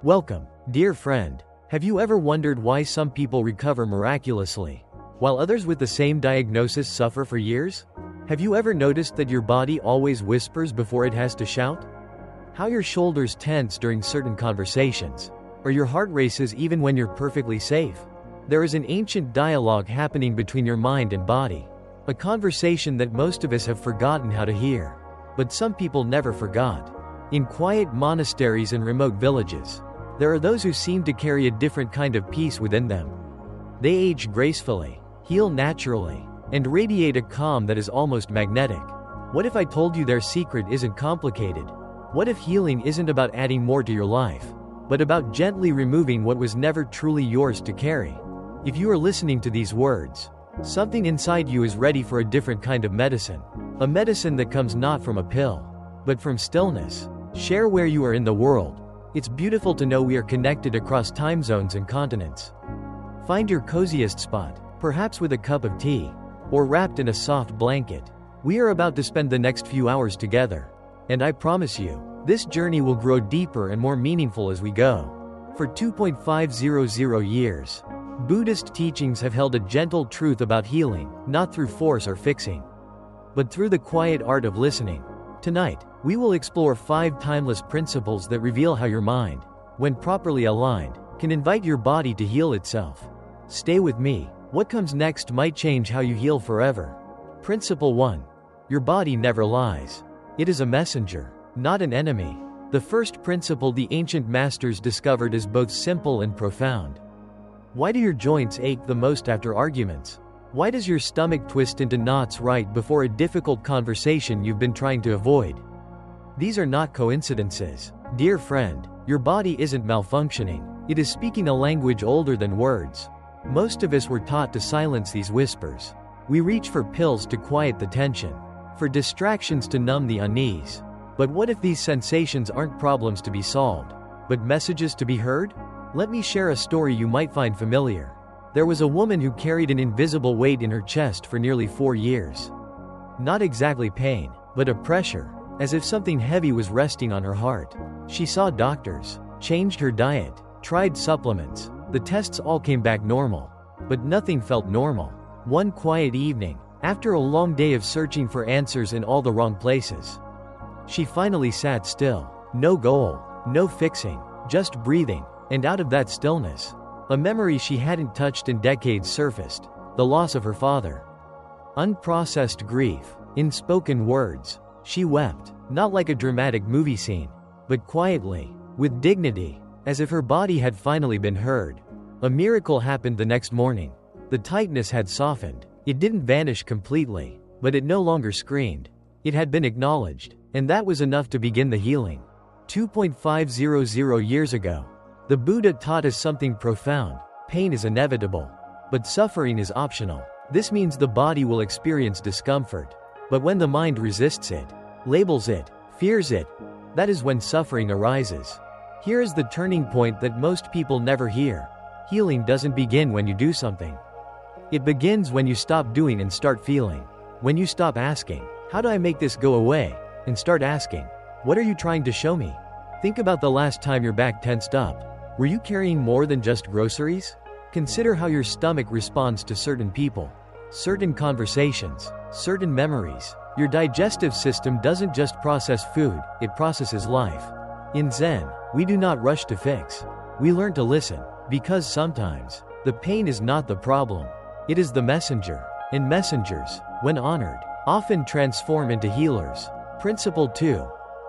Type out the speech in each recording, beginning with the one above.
Welcome, dear friend. Have you ever wondered why some people recover miraculously, while others with the same diagnosis suffer for years? Have you ever noticed that your body always whispers before it has to shout? How your shoulders tense during certain conversations, or your heart races even when you're perfectly safe? There is an ancient dialogue happening between your mind and body, a conversation that most of us have forgotten how to hear. But some people never forgot. In quiet monasteries and remote villages, there are those who seem to carry a different kind of peace within them. They age gracefully, heal naturally, and radiate a calm that is almost magnetic. What if I told you their secret isn't complicated? What if healing isn't about adding more to your life, but about gently removing what was never truly yours to carry? If you are listening to these words, something inside you is ready for a different kind of medicine. A medicine that comes not from a pill, but from stillness. Share where you are in the world. It's beautiful to know we are connected across time zones and continents. Find your coziest spot, perhaps with a cup of tea, or wrapped in a soft blanket. We are about to spend the next few hours together, and I promise you, this journey will grow deeper and more meaningful as we go. For 2.500 years, Buddhist teachings have held a gentle truth about healing, not through force or fixing, but through the quiet art of listening. Tonight, we will explore 5 timeless principles that reveal how your mind, when properly aligned, can invite your body to heal itself. Stay with me. What comes next might change how you heal forever. Principle 1. Your body never lies. It is a messenger, not an enemy. The first principle the ancient masters discovered is both simple and profound. Why do your joints ache the most after arguments? Why does your stomach twist into knots right before a difficult conversation you've been trying to avoid? These are not coincidences. Dear friend, your body isn't malfunctioning. It is speaking a language older than words. Most of us were taught to silence these whispers. We reach for pills to quiet the tension, for distractions to numb the unease. But what if these sensations aren't problems to be solved, but messages to be heard? Let me share a story you might find familiar. There was a woman who carried an invisible weight in her chest for nearly 4 years. Not exactly pain, but a pressure, as if something heavy was resting on her heart. She saw doctors, changed her diet, tried supplements. The tests all came back normal, but nothing felt normal. One quiet evening, after a long day of searching for answers in all the wrong places, she finally sat still. No goal, no fixing, just breathing, and out of that stillness, a memory she hadn't touched in decades surfaced: the loss of her father. Unprocessed grief, in spoken words. She wept, not like a dramatic movie scene, but quietly, with dignity, as if her body had finally been heard. A miracle happened the next morning. The tightness had softened. It didn't vanish completely, but it no longer screamed. It had been acknowledged, and that was enough to begin the healing. 2.500 years ago, the Buddha taught us something profound. Pain is inevitable, but suffering is optional. This means the body will experience discomfort, but when the mind resists it, labels it, fears it, that is when suffering arises. Here is the turning point that most people never hear. Healing doesn't begin when you do something. It begins when you stop doing and start feeling. When you stop asking, "How do I make this go away?" and start asking, "What are you trying to show me?" Think about the last time your back tensed up. Were you carrying more than just groceries? Consider how your stomach responds to certain people, certain conversations, certain memories. Your digestive system doesn't just process food, it processes life. In Zen, we do not rush to fix. We learn to listen, because sometimes, the pain is not the problem. It is the messenger. And messengers, when honored, often transform into healers. Principle 2.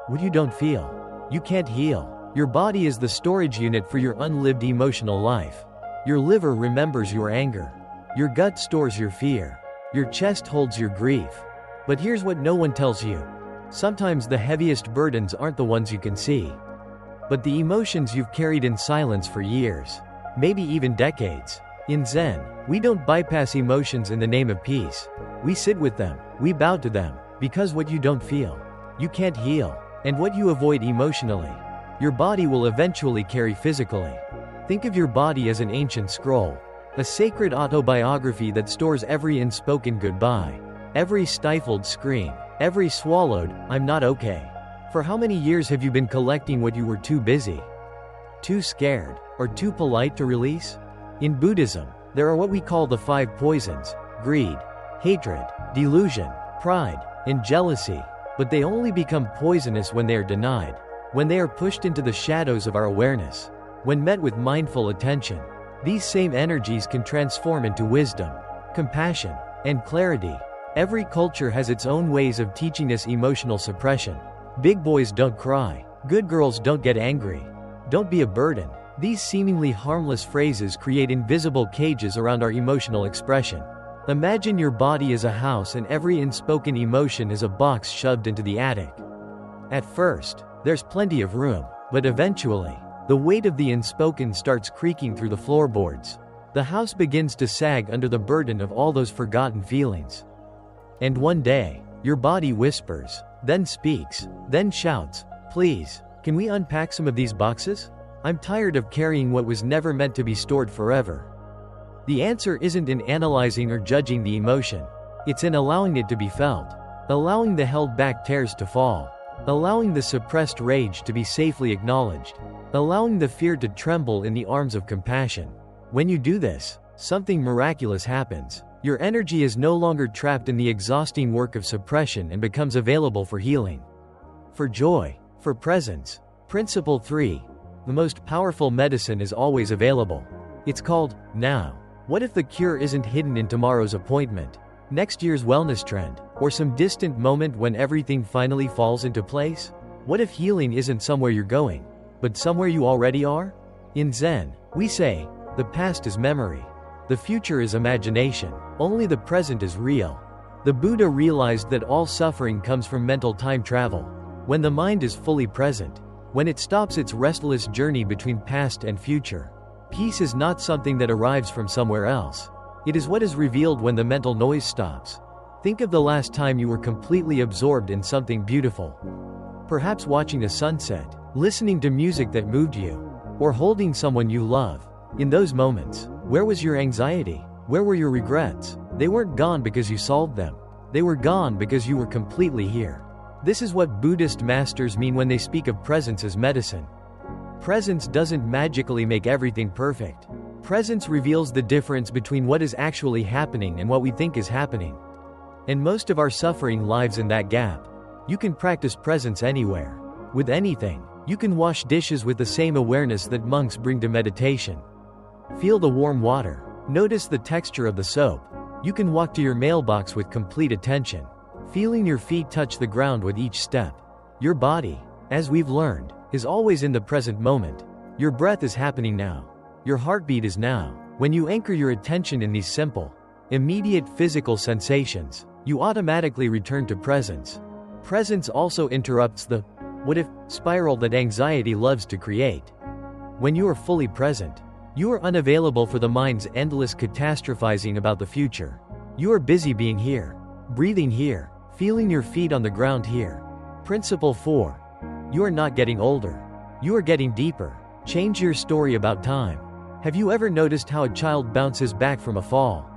What you don't feel, you can't heal. Your body is the storage unit for your unlived emotional life. Your liver remembers your anger. Your gut stores your fear. Your chest holds your grief. But here's what no one tells you. Sometimes the heaviest burdens aren't the ones you can see, but the emotions you've carried in silence for years, maybe even decades. In Zen, we don't bypass emotions in the name of peace. We sit with them, we bow to them, because what you don't feel, you can't heal. And what you avoid emotionally, your body will eventually carry physically. Think of your body as an ancient scroll, a sacred autobiography that stores every unspoken goodbye, every stifled scream, every swallowed "I'm not okay." For how many years have you been collecting what you were too busy too scared, or too polite to release? In Buddhism, there are what we call the 5 poisons: greed, hatred, delusion, pride, and jealousy. But they only become poisonous when they are denied, when they are pushed into the shadows of our awareness. When met with mindful attention, these same energies can transform into wisdom, compassion, and clarity. Every culture has its own ways of teaching us emotional suppression. Big boys don't cry. Good girls don't get angry. Don't be a burden. These seemingly harmless phrases create invisible cages around our emotional expression. Imagine your body as a house and every unspoken emotion is a box shoved into the attic. At first, there's plenty of room, but eventually, the weight of the unspoken starts creaking through the floorboards. The house begins to sag under the burden of all those forgotten feelings. And one day, your body whispers, then speaks, then shouts, "Please, can we unpack some of these boxes? I'm tired of carrying what was never meant to be stored forever." The answer isn't in analyzing or judging the emotion. It's in allowing it to be felt. Allowing the held-back tears to fall. Allowing the suppressed rage to be safely acknowledged. Allowing the fear to tremble in the arms of compassion. When you do this, something miraculous happens. Your energy is no longer trapped in the exhausting work of suppression and becomes available for healing, for joy, for presence. Principle 3. The most powerful medicine is always available. It's called now. What if the cure isn't hidden in tomorrow's appointment, next year's wellness trend, or some distant moment when everything finally falls into place? What if healing isn't somewhere you're going, but somewhere you already are? In Zen, we say, the past is memory. The future is imagination. Only the present is real. The Buddha realized that all suffering comes from mental time travel. When the mind is fully present, when it stops its restless journey between past and future, peace is not something that arrives from somewhere else. It is what is revealed when the mental noise stops. Think of the last time you were completely absorbed in something beautiful. Perhaps watching a sunset, listening to music that moved you, or holding someone you love. In those moments, where was your anxiety? Where were your regrets? They weren't gone because you solved them. They were gone because you were completely here. This is what Buddhist masters mean when they speak of presence as medicine. Presence doesn't magically make everything perfect. Presence reveals the difference between what is actually happening and what we think is happening. And most of our suffering lies in that gap. You can practice presence anywhere. With anything. You can wash dishes with the same awareness that monks bring to meditation. Feel the warm water. Notice the texture of the soap. You can walk to your mailbox with complete attention, feeling your feet touch the ground with each step. Your body, as we've learned, is always in the present moment. Your breath is happening now. Your heartbeat is now. When you anchor your attention in these simple, immediate physical sensations, you automatically return to presence. Presence also interrupts the "what if" spiral that anxiety loves to create. When you are fully present, you are unavailable for the mind's endless catastrophizing about the future. You are busy being here, breathing here, feeling your feet on the ground here. Principle 4. You are not getting older. You are getting deeper. Change your story about time. Have you ever noticed how a child bounces back from a fall,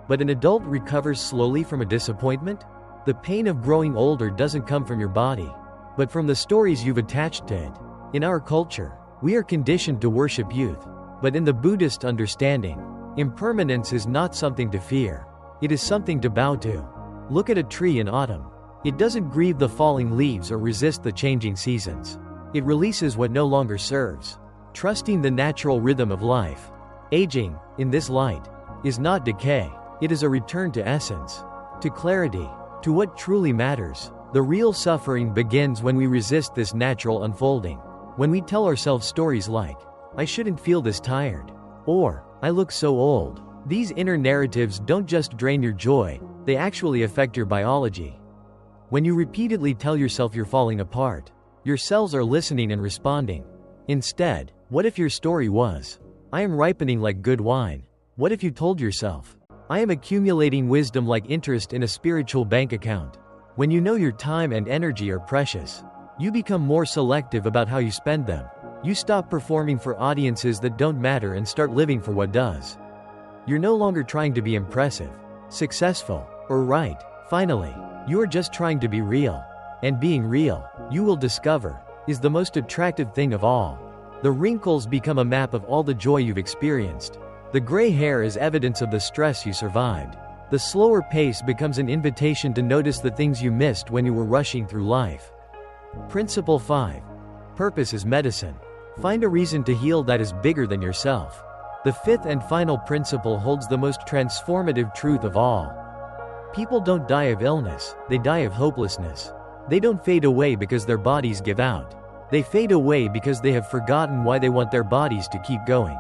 but an adult recovers slowly from a disappointment? The pain of growing older doesn't come from your body, but from the stories you've attached to it. In our culture, we are conditioned to worship youth. But in the Buddhist understanding, impermanence is not something to fear. It is something to bow to. Look at a tree in autumn. It doesn't grieve the falling leaves or resist the changing seasons. It releases what no longer serves, trusting the natural rhythm of life. Aging, in this light, is not decay. It is a return to essence, to clarity, to what truly matters. The real suffering begins when we resist this natural unfolding. When we tell ourselves stories like, "I shouldn't feel this tired," or "I look so old." These inner narratives don't just drain your joy, they actually affect your biology. When you repeatedly tell yourself you're falling apart, your cells are listening and responding. Instead, what if your story was, "I am ripening like good wine"? What if you told yourself, "I am accumulating wisdom like interest in a spiritual bank account"? When you know your time and energy are precious, you become more selective about how you spend them. You stop performing for audiences that don't matter and start living for what does. You're no longer trying to be impressive, successful, or right. Finally, you are just trying to be real. And being real, you will discover, is the most attractive thing of all. The wrinkles become a map of all the joy you've experienced. The gray hair is evidence of the stress you survived. The slower pace becomes an invitation to notice the things you missed when you were rushing through life. Principle 5. Purpose is medicine. Find a reason to heal that is bigger than yourself. The fifth and final principle holds the most transformative truth of all. People don't die of illness, they die of hopelessness. They don't fade away because their bodies give out. They fade away because they have forgotten why they want their bodies to keep going.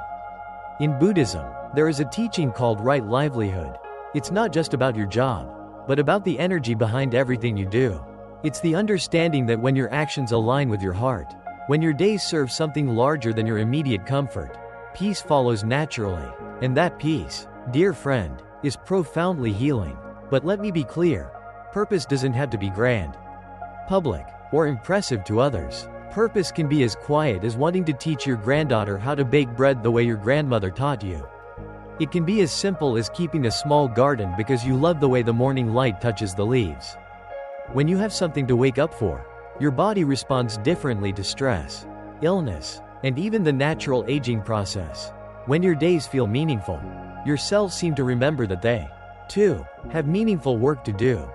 In Buddhism, there is a teaching called right livelihood. It's not just about your job, but about the energy behind everything you do. It's the understanding that when your actions align with your heart, when your days serve something larger than your immediate comfort, peace follows naturally. And that peace, dear friend, is profoundly healing. But let me be clear, purpose doesn't have to be grand, public, or impressive to others. Purpose can be as quiet as wanting to teach your granddaughter how to bake bread the way your grandmother taught you. It can be as simple as keeping a small garden because you love the way the morning light touches the leaves. When you have something to wake up for, your body responds differently to stress, illness, and even the natural aging process. When your days feel meaningful, your cells seem to remember that they, too, have meaningful work to do.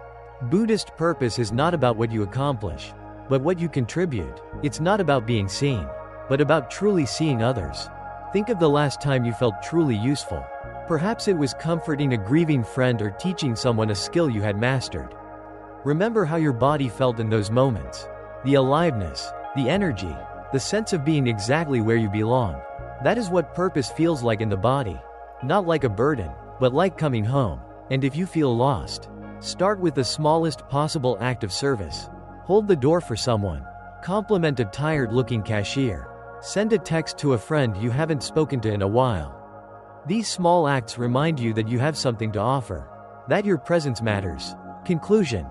Buddhist purpose is not about what you accomplish, but what you contribute. It's not about being seen, but about truly seeing others. Think of the last time you felt truly useful. Perhaps it was comforting a grieving friend or teaching someone a skill you had mastered. Remember how your body felt in those moments. The aliveness, the energy, the sense of being exactly where you belong. That is what purpose feels like in the body. Not like a burden, but like coming home. And if you feel lost, start with the smallest possible act of service. Hold the door for someone. Compliment a tired-looking cashier. Send a text to a friend you haven't spoken to in a while. These small acts remind you that you have something to offer, that your presence matters. Conclusion: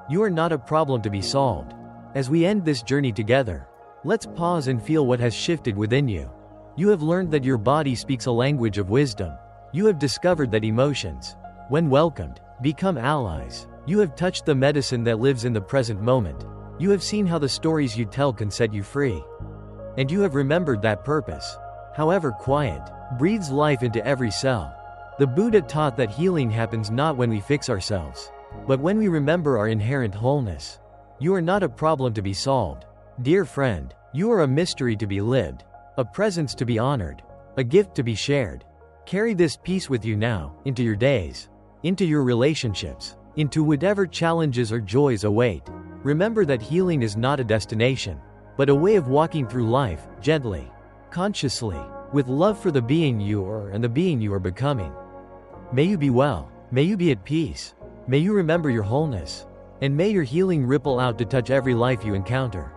you are not a problem to be solved. As we end this journey together, let's pause and feel what has shifted within you. You have learned that your body speaks a language of wisdom. You have discovered that emotions, when welcomed, become allies. You have touched the medicine that lives in the present moment. You have seen how the stories you tell can set you free. And you have remembered that purpose, however quiet, breathes life into every cell. The Buddha taught that healing happens not when we fix ourselves, but when we remember our inherent wholeness. You are not a problem to be solved. Dear friend, you are a mystery to be lived, a presence to be honored, a gift to be shared. Carry this peace with you now, into your days, into your relationships, into whatever challenges or joys await. Remember that healing is not a destination, but a way of walking through life, gently, consciously, with love for the being you are and the being you are becoming. May you be well, may you be at peace, may you remember your wholeness, and may your healing ripple out to touch every life you encounter.